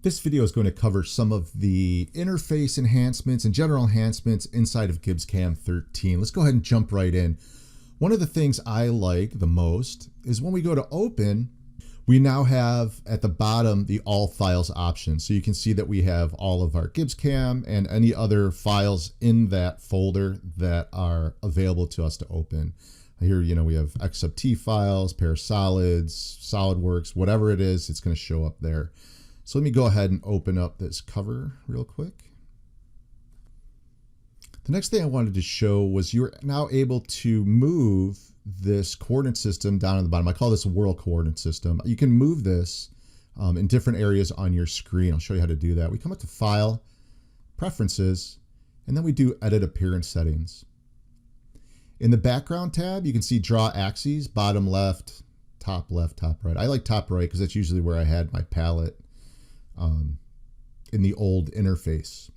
This video is going to cover some of the interface enhancements and general enhancements inside of GibbsCAM 13. Let's go ahead and jump right in. One of the things I like the most is when we go to open, we now have at the bottom the all files option. So you can see that we have all of our GibbsCAM and any other files in that folder that are available to us to open. Here, we have XSubT files, pair solids, SolidWorks, whatever it is, it's going to show up there. So let me go ahead and open up this cover real quick. The next thing I wanted to show was you're now able to move this coordinate system down at the bottom. I call this a world coordinate system. You can move this in different areas on your screen. I'll show you how to do that. We come up to File, Preferences, and then we do Edit Appearance Settings. In the Background tab, you can see Draw Axes, bottom left, top right. I like top right because that's usually where I had my palette in the old interface.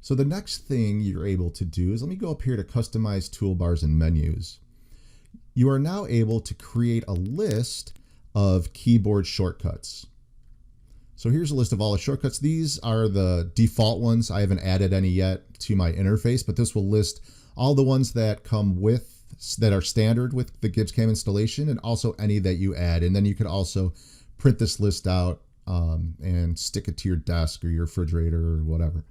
So the next thing you're able to do is, let me go up here to Customize Toolbars and Menus. You are now able to create a list of keyboard shortcuts. So here's a list of all the shortcuts. These are the default ones. I haven't added any yet to my interface, but this will list all the ones that come with, that are standard with the GibbsCAM installation, and also any that you add. And then you could also print this list out and stick it to your desk or your refrigerator or whatever.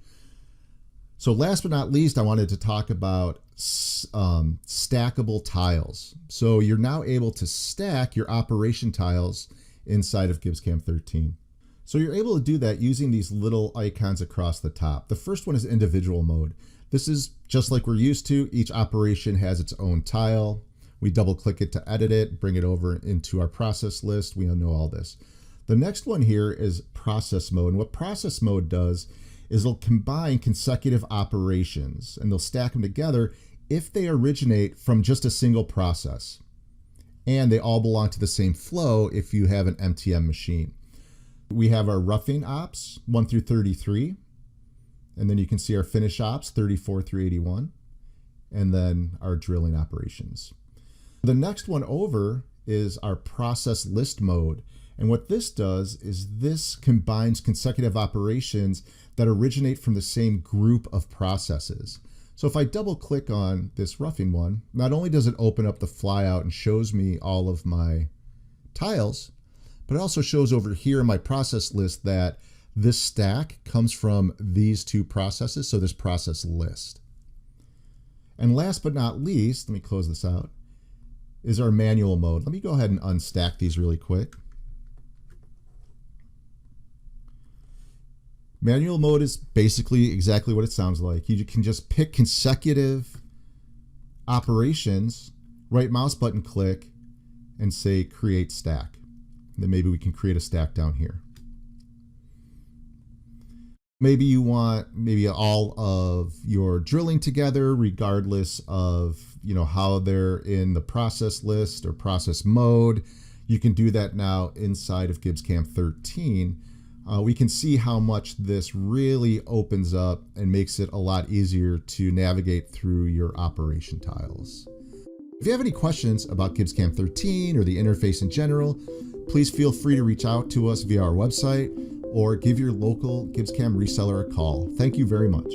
So last but not least, I wanted to talk about stackable tiles. So you're now able to stack your operation tiles inside of GibbsCAM 13. So you're able to do that using these little icons across the top. The first one is individual mode. This is just like we're used to. Each operation has its own tile. We double click it to edit it, bring it over into our process list. We know all this. The next one here is process mode. And what process mode does is it'll combine consecutive operations and they'll stack them together if they originate from just a single process. And they all belong to the same flow if you have an MTM machine. We have our roughing ops 1 through 33. And then you can see our finish ops 34 through 81. And then our drilling operations. The next one over is our process list mode. And what this does is this combines consecutive operations that originate from the same group of processes. So if I double click on this roughing one, not only does it open up the flyout and shows me all of my tiles, but it also shows over here in my process list that this stack comes from these two processes, so this process list. And last but not least, let me close this out, is our manual mode. Let me go ahead and unstack these really quick. Manual mode is basically exactly what it sounds like. You can just pick consecutive operations, right mouse button click, and say create stack. And then maybe we can create a stack down here. Maybe you want all of your drilling together regardless of how they're in the process list or process mode. You can do that now inside of GibbsCAM 13. We can see how much this really opens up and makes it a lot easier to navigate through your operation tiles. If you have any questions about GibbsCAM 13 or the interface in general, please feel free to reach out to us via our website or give your local GibbsCAM reseller a call. Thank you very much.